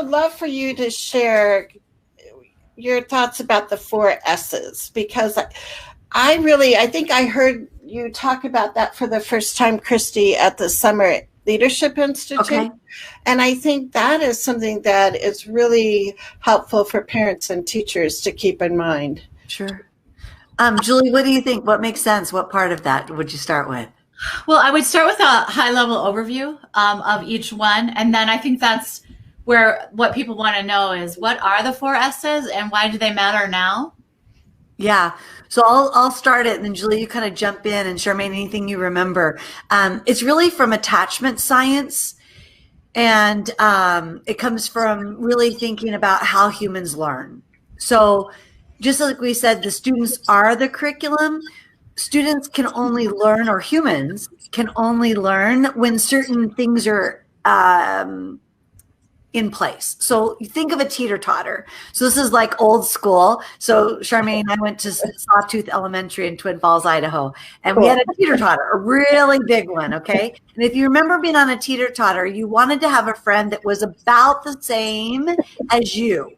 would love for you to share your thoughts about the 4 S's, because I think I heard you talk about that for the first time, Kristie, at the Summer Leadership Institute. Okay. And I think that is something that is really helpful for parents and teachers to keep in mind. Sure. Julie, what do you think? What makes sense? What part of that would you start with? Well, I would start with a high-level overview of each one. And then I think that's where what people want to know is, what are the 4 S's and why do they matter now? Yeah. So I'll start it, and then Julie, you kind of jump in, and Charmaine, anything you remember. It's really from attachment science, and it comes from really thinking about how humans learn. So just like we said, the students are the curriculum. Students can only learn, or humans can only learn, when certain things are in place. So you think of a teeter-totter. So this is like old school. So Charmaine and I went to Sawtooth Elementary in Twin Falls, Idaho, and we had a teeter-totter, a really big one, okay? And if you remember being on a teeter-totter, you wanted to have a friend that was about the same as you.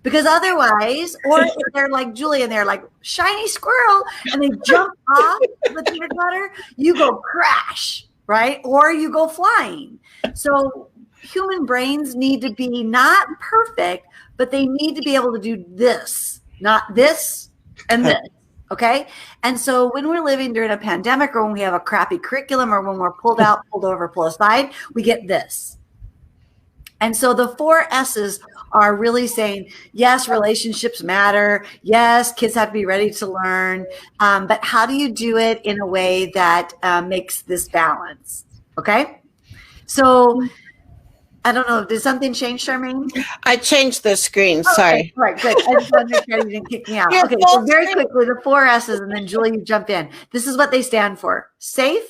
Because otherwise, or if they're like Julie and they're like shiny squirrel and they jump off the teeter-totter, you go crash, right? Or you go flying. So human brains need to be not perfect, but they need to be able to do this, not this and this, okay? And so when we're living during a pandemic, or when we have a crappy curriculum, or when we're pulled out, pulled over, pulled aside, we get this. And so the 4 S's are really saying, yes, relationships matter. Yes, kids have to be ready to learn. But how do you do it in a way that makes this balance? Okay. So I don't know. Did something change, Charmaine? I changed the screen. Sorry. Right. Good. I just wanted to make sure you didn't kick me out. Okay. So very quickly, the 4 S's, and then Julie, you jump in. This is what they stand for: safe,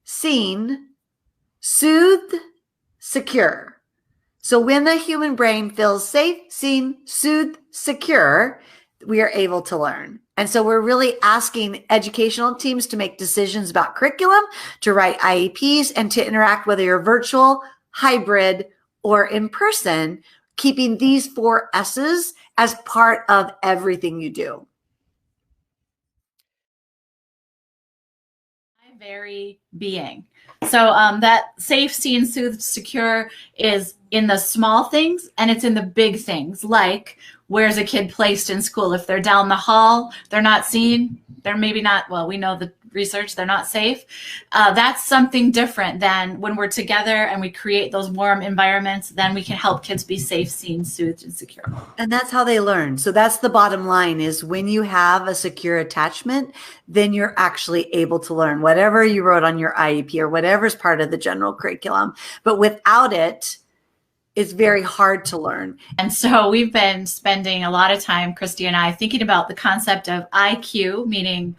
seen, soothed, secure. So when the human brain feels safe, seen, soothed, secure, we are able to learn. And so we're really asking educational teams to make decisions about curriculum, to write IEPs, and to interact, whether you're virtual, hybrid, or in person, keeping these 4 S's as part of everything you do. My very being. So that safe, seen, soothed, secure is in the small things, and it's in the big things, like where's a kid placed in school? If they're down the hall, they're not seen, they're maybe not, well, we know the research, they're not safe. That's something different than when we're together and we create those warm environments, then we can help kids be safe, seen, soothed, and secure. And that's how they learn. So that's the bottom line, is when you have a secure attachment, then you're actually able to learn whatever you wrote on your IEP or whatever's part of the general curriculum. But without it, it's very hard to learn. And so we've been spending a lot of time, Kristie and I, thinking about the concept of IQ, meaning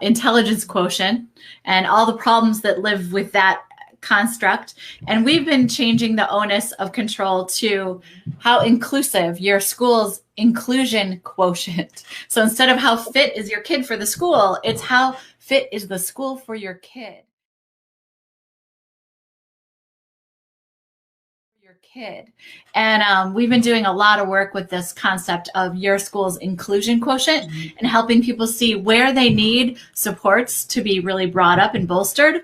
intelligence quotient, and all the problems that live with that construct. And we've been changing the onus of control to how inclusive your school's inclusion quotient. So instead of how fit is your kid for the school, it's how fit is the school for your kid. And we've been doing a lot of work with this concept of your school's inclusion quotient, and helping people see where they need supports to be really brought up and bolstered.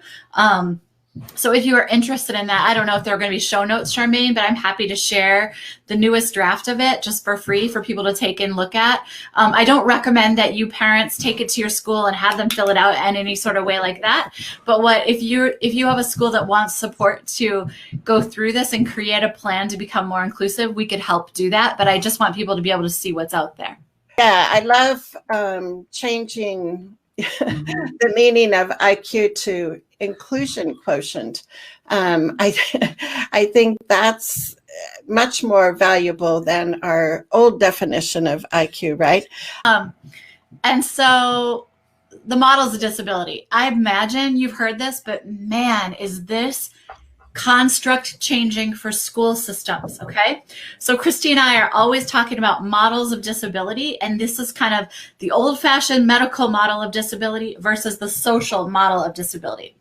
So if you are interested in that, I don't know if there are going to be show notes, Charmaine, but I'm happy to share the newest draft of it just for free for people to take and look at. I don't recommend that you parents take it to your school and have them fill it out in any sort of way like that. But if you have a school that wants support to go through this and create a plan to become more inclusive, we could help do that. But I just want people to be able to see what's out there. Yeah, I love changing the meaning of IQ to inclusion quotient. I think that's much more valuable than our old definition of IQ, right? And so the models of disability, I imagine you've heard this, but man, is this construct changing for school systems, okay? So Kristie and I are always talking about models of disability, and this is kind of the old-fashioned medical model of disability versus the social model of disability.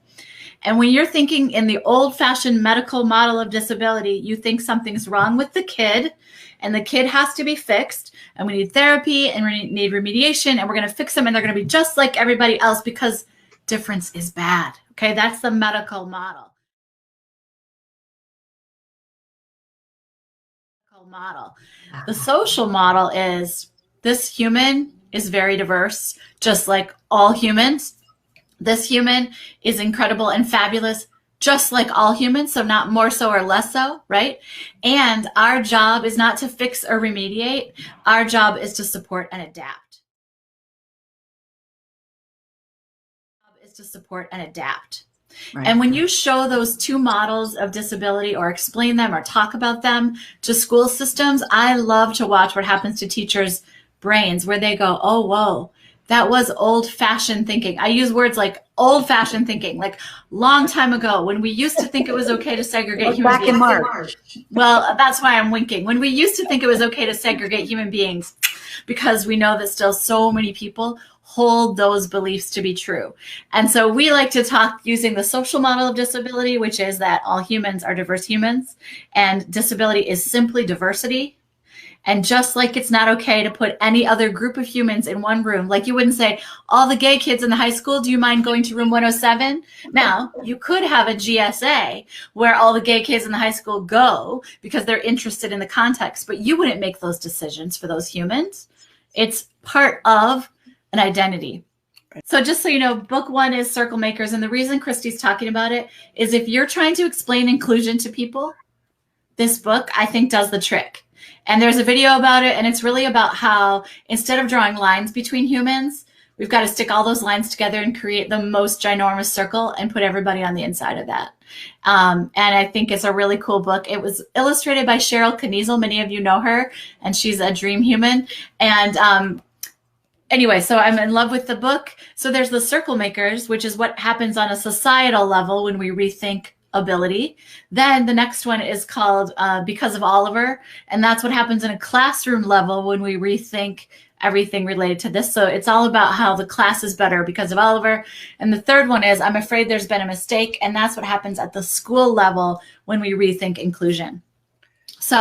And when you're thinking in the old-fashioned medical model of disability, you think something's wrong with the kid and the kid has to be fixed, and we need therapy and we need remediation, and we're going to fix them and they're going to be just like everybody else because difference is bad. Okay, that's the medical model. The social model is this human is very diverse, just like all humans. This human is incredible and fabulous, just like all humans, so not more so or less so, right? And our job is not to fix or remediate. Our job is to support and adapt. Right. And when you show those two models of disability or explain them or talk about them to school systems, I love to watch what happens to teachers' brains where they go, oh, whoa, that was old-fashioned thinking. I use words like old-fashioned thinking, like long time ago when we used to think it was okay to segregate human beings. Back in March. Well, that's why I'm winking. When we used to think it was okay to segregate human beings because we know that still so many people hold those beliefs to be true. And so we like to talk using the social model of disability, which is that all humans are diverse humans, and disability is simply diversity. And just like it's not okay to put any other group of humans in one room, like you wouldn't say, all the gay kids in the high school, do you mind going to room 107? Now, you could have a GSA where all the gay kids in the high school go because they're interested in the context, but you wouldn't make those decisions for those humans. It's part of an identity. So just so you know, book 1 is Circle Makers. And the reason Kristie's talking about it is if you're trying to explain inclusion to people, this book, I think, does the trick. And there's a video about it, and it's really about how instead of drawing lines between humans, we've got to stick all those lines together and create the most ginormous circle and put everybody on the inside of that. And I think it's a really cool book. It was illustrated by Cheryl Kniesel. Many of you know her, and she's a dream human. And anyway, so I'm in love with the book. So there's the Circle Makers, which is what happens on a societal level when we rethink ability. Then the next one is called Because of Oliver. And that's what happens in a classroom level when we rethink everything related to this. So it's all about how the class is better because of Oliver. And the third one is I'm Afraid There's Been a Mistake. And that's what happens at the school level when we rethink inclusion. So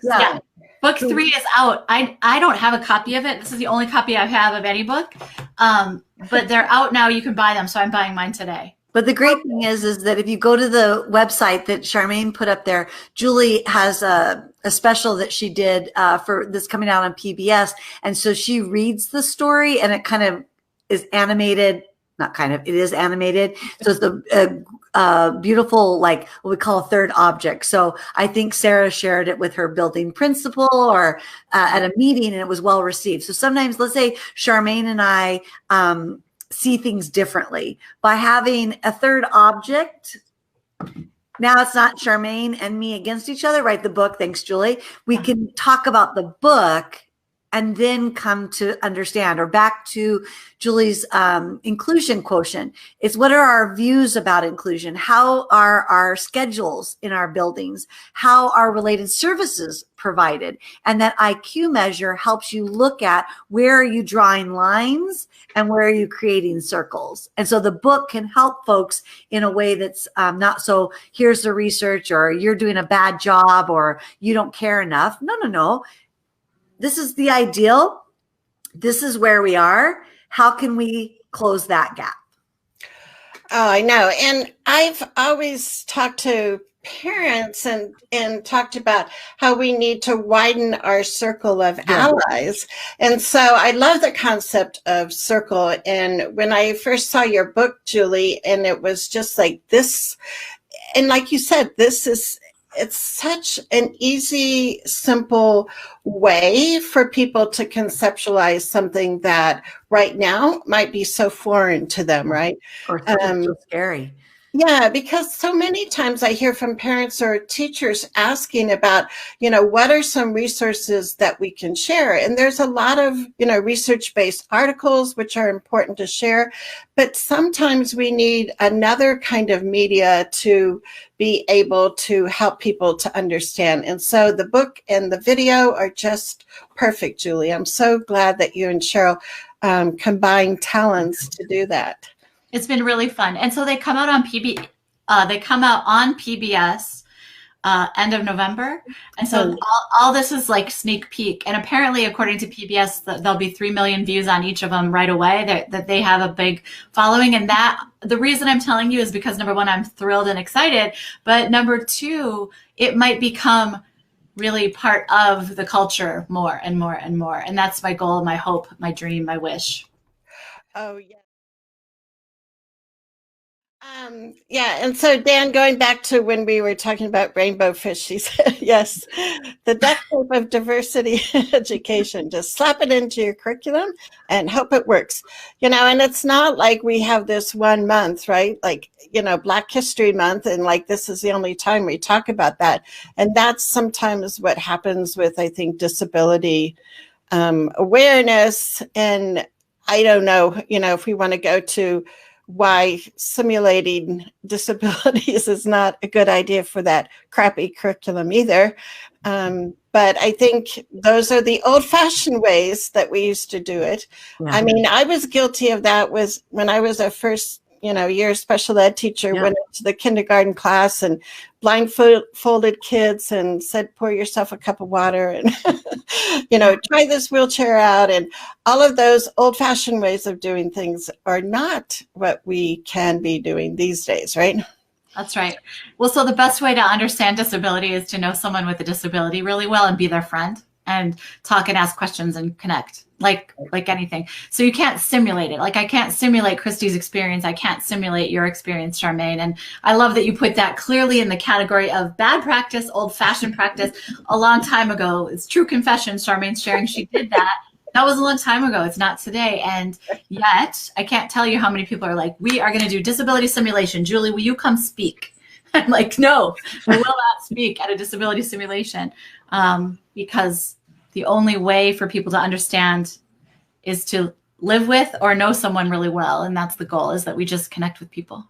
yeah. Book 3 is out. I don't have a copy of it. This is the only copy I have of any book. But they're out now. You can buy them. So I'm buying mine today. But the great thing is that if you go to the website that Charmaine put up there, Julie has a special that she did for this coming out on PBS. And so she reads the story and it kind of is animated. Not kind of, it is animated. So it's the beautiful, like what we call a third object. So I think Sarah shared it with her building principal or at a meeting, and it was well received. So sometimes, let's say Charmaine and I see things differently by having a third object. Now it's not Charmaine and me against each other. Write the book. Thanks, Julie. We can talk about the book and then come to understand, or back to Julie's inclusion quotient. It's what are our views about inclusion? How are our schedules in our buildings? How are related services provided? And that IQ measure helps you look at where are you drawing lines and where are you creating circles. And so the book can help folks in a way that's not so here's the research or you're doing a bad job or you don't care enough. No. This is the ideal. This is where we are. How can we close that gap? Oh, I know. And I've always talked to parents and talked about how we need to widen our circle of allies. And so I love the concept of circle. And when I first saw your book, Julie, and it was just like this, and like you said, it's such an easy, simple way for people to conceptualize something that right now might be so foreign to them, right? Or so scary. Yeah, because so many times I hear from parents or teachers asking about, what are some resources that we can share? And there's a lot of, research-based articles which are important to share, but sometimes we need another kind of media to be able to help people to understand. And so the book and the video are just perfect, Julie. I'm so glad that you and Cheryl combined talents to do that. It's been really fun. And so they come out on PBS end of November. And so all this is like sneak peek. And apparently, according to PBS, there'll be 3 million views on each of them right away, that they have a big following. And that the reason I'm telling you is because, number one, I'm thrilled and excited. But number two, it might become really part of the culture more and more and more. And that's my goal, my hope, my dream, my wish. Oh, yeah. Yeah, and so Dan, going back to when we were talking about rainbow fish, he said, yes, the duct tape of diversity education, just slap it into your curriculum and hope it works. And it's not like we have this 1 month, right? Like, Black History Month, and like this is the only time we talk about that. And that's sometimes what happens with, I think, disability awareness. And I don't know, if we want to go to why simulating disabilities is not a good idea for that crappy curriculum either. But I think those are the old-fashioned ways that we used to do it. Yeah. I mean, I was guilty of that when I was a first year special ed teacher, went into the kindergarten class and blindfolded kids and said, pour yourself a cup of water and, try this wheelchair out. And all of those old fashioned ways of doing things are not what we can be doing these days, right? That's right. Well, so the best way to understand disability is to know someone with a disability really well and be their friend and talk and ask questions and connect like anything. So you can't simulate it. Like I can't simulate Kristie's experience. I can't simulate your experience, Charmaine. And I love that you put that clearly in the category of bad practice, old fashioned practice a long time ago. It's true confession. Charmaine's sharing she did that. That was a long time ago. It's not today. And yet I can't tell you how many people are like, we are going to do disability simulation. Julie, will you come speak? I'm like, no, I will not speak at a disability simulation because the only way for people to understand is to live with or know someone really well. And that's the goal, is that we just connect with people.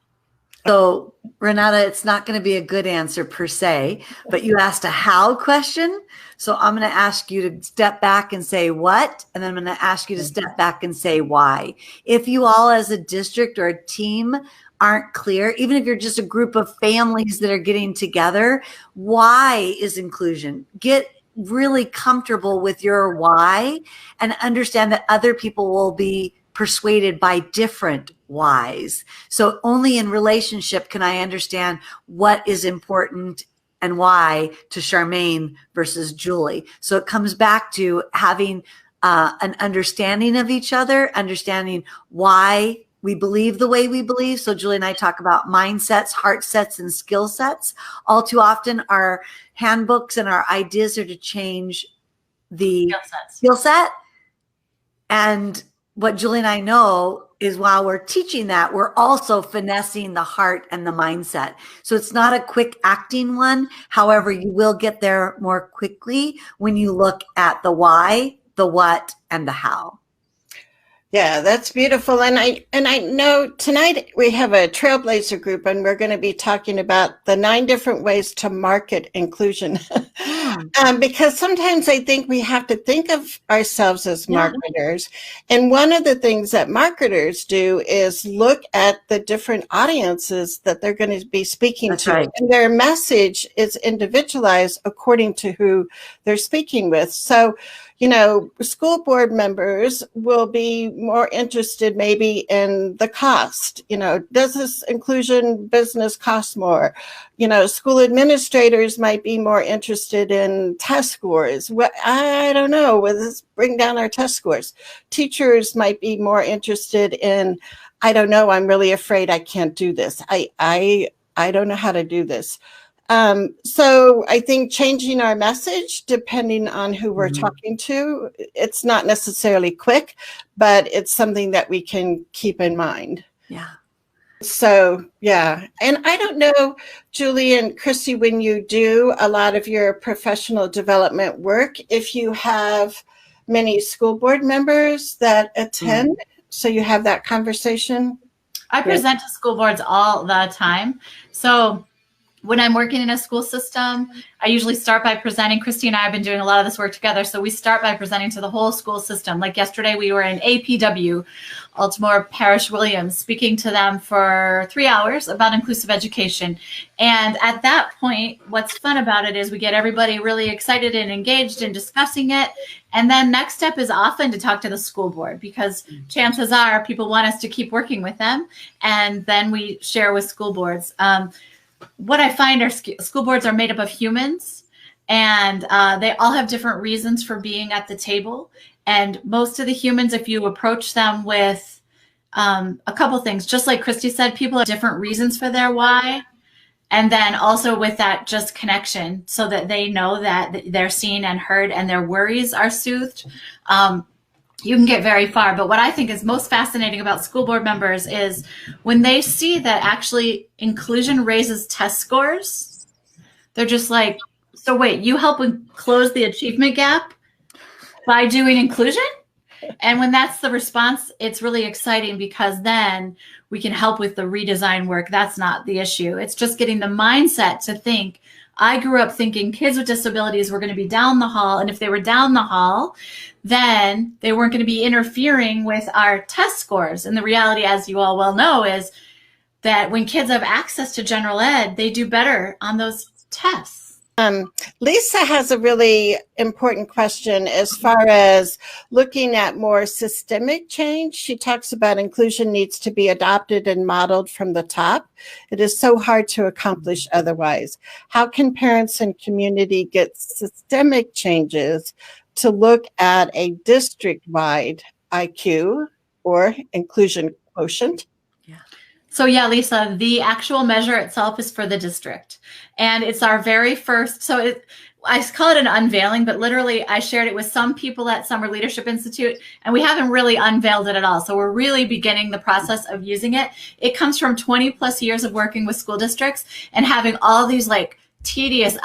So Renata, it's not going to be a good answer per se, but you asked a how question. So I'm going to ask you to step back and say what, and then I'm going to ask you to step back and say why. If you all as a district or a team aren't clear, even if you're just a group of families that are getting together, why is inclusion? Get really comfortable with your why and understand that other people will be persuaded by different whys. So only in relationship can I understand what is important and why to Charmaine versus Julie. So it comes back to having an understanding of each other, understanding why we believe the way we believe. So Julie and I talk about mindsets, heart sets, and skill sets. All too often our handbooks and our ideas are to change the skill set. And what Julie and I know is while we're teaching that, we're also finessing the heart and the mindset. So it's not a quick acting one. However, you will get there more quickly when you look at the why, the what, and the how. Yeah, that's beautiful. And I know tonight we have a Trailblazer group, and we're going to be talking about the 9 different ways to market inclusion. Because sometimes I think we have to think of ourselves as marketers. And one of the things that marketers do is look at the different audiences that they're going to be speaking to. Right. And their message is individualized according to who they're speaking with. So, school board members will be more interested maybe in the cost. Does this inclusion business cost more? School administrators might be more interested in test scores. I don't know. Will this bring down our test scores? Teachers might be more interested in, I don't know, I'm really afraid I can't do this. I don't know how to do this. So I think changing our message, depending on who we're talking to, it's not necessarily quick, but it's something that we can keep in mind. Yeah. So, yeah. And I don't know, Julie and Kristie, when you do a lot of your professional development work, if you have many school board members that attend, so you have that conversation. I present to school boards all the time. So when I'm working in a school system, I usually start by presenting. Kristie and I have been doing a lot of this work together. So we start by presenting to the whole school system. Like yesterday, we were in APW, Altamore Parish Williams, speaking to them for 3 hours about inclusive education. And at that point, what's fun about it is we get everybody really excited and engaged in discussing it. And then next step is often to talk to the school board, because chances are people want us to keep working with them. And then we share with school boards. What I find are school boards are made up of humans, and they all have different reasons for being at the table. And most of the humans, if you approach them with a couple things, just like Kristie said, people have different reasons for their why. And then also with that just connection, so that they know that they're seen and heard and their worries are soothed. You can get very far. But what I think is most fascinating about school board members is when they see that actually inclusion raises test scores, they're just like, so wait, you help close the achievement gap by doing inclusion? And when that's the response, it's really exciting, because then we can help with the redesign work. That's not the issue. It's just getting the mindset to think. I grew up thinking kids with disabilities were going to be down the hall. And if they were down the hall, then they weren't going to be interfering with our test scores. And the reality, as you all well know, is that when kids have access to general ed, they do better on those tests. Lisa has a really important question as far as looking at more systemic change. She talks about inclusion needs to be adopted and modeled from the top. It is so hard to accomplish otherwise. How can parents and community get systemic changes to look at a district-wide IQ or inclusion quotient? So yeah, Lisa, the actual measure itself is for the district. And it's our very first, I call it an unveiling, but literally I shared it with some people at Summer Leadership Institute, and we haven't really unveiled it at all. So we're really beginning the process of using it. It comes from 20 plus years of working with school districts and having all these like tedious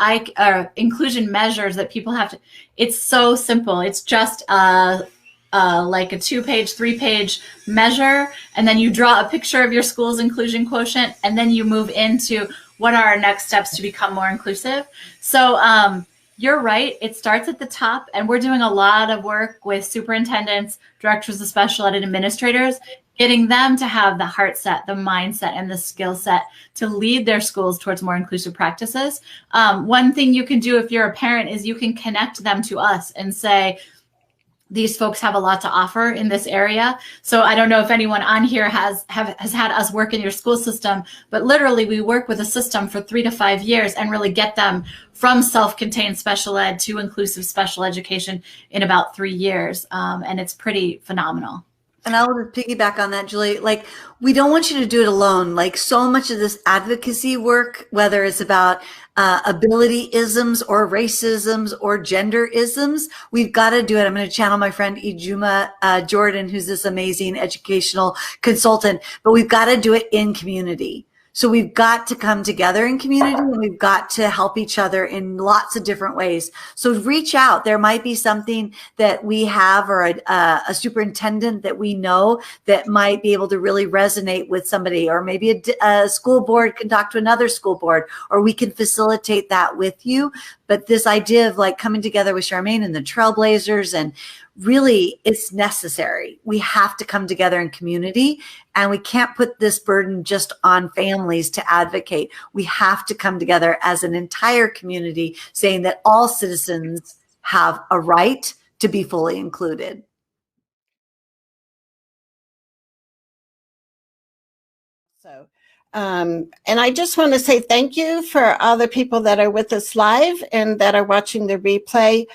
inclusion measures that people have to, it's so simple. It's just like a 2-page, 3-page measure, and then you draw a picture of your school's inclusion quotient, and then you move into what are our next steps to become more inclusive. So you're right, it starts at the top, and we're doing a lot of work with superintendents, directors of special ed, and administrators, getting them to have the heart set, the mindset, and the skill set to lead their schools towards more inclusive practices. One thing you can do if you're a parent is you can connect them to us and say, these folks have a lot to offer in this area. So I don't know if anyone on here has had us work in your school system, but literally we work with a system for 3 to 5 years and really get them from self-contained special ed to inclusive special education in about 3 years. And it's pretty phenomenal. And I would piggyback on that, Julie. Like, we don't want you to do it alone. Like, so much of this advocacy work, whether it's about ability-isms or racisms or gender-isms, we've got to do it. I'm going to channel my friend Ijuma Jordan, who's this amazing educational consultant, but we've got to do it in community. So we've got to come together in community, and we've got to help each other in lots of different ways. So reach out. There might be something that we have, or a superintendent that we know that might be able to really resonate with somebody, or maybe a school board can talk to another school board, or we can facilitate that with you. But this idea of like coming together with Charmaine and the Trailblazers, and really it's necessary. We have to come together in community, and we can't put this burden just on families to advocate. We have to come together as an entire community, saying that all citizens have a right to be fully included. So, and I just want to say thank you for all the people that are with us live and that are watching the replay,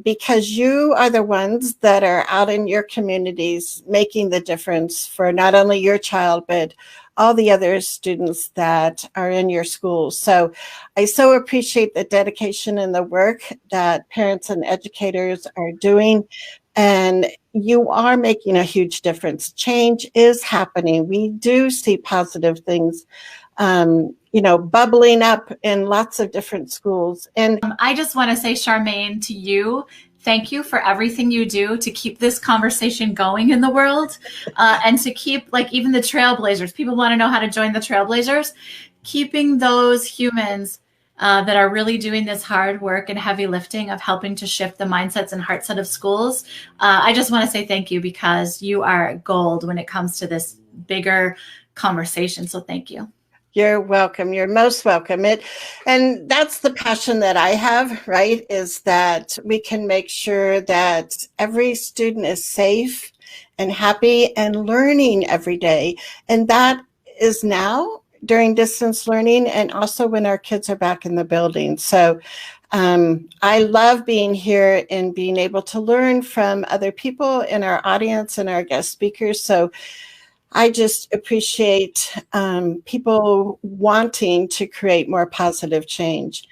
because you are the ones that are out in your communities making the difference for not only your child, but all the other students that are in your schools. So I so appreciate the dedication and the work that parents and educators are doing. And you are making a huge difference. Change is happening. We do see positive things, bubbling up in lots of different schools. And I just want to say, Charmaine, to you, thank you for everything you do to keep this conversation going in the world, and to keep, like, even the trailblazers. People want to know how to join the trailblazers. Keeping those humans that are really doing this hard work and heavy lifting of helping to shift the mindsets and heartset of schools. I just want to say thank you, because you are gold when it comes to this bigger conversation. So thank you. You're welcome. You're most welcome. And that's the passion that I have, right? Is that we can make sure that every student is safe and happy and learning every day. And that is now during distance learning, and also when our kids are back in the building. So I love being here and being able to learn from other people in our audience and our guest speakers. So I just appreciate people wanting to create more positive change.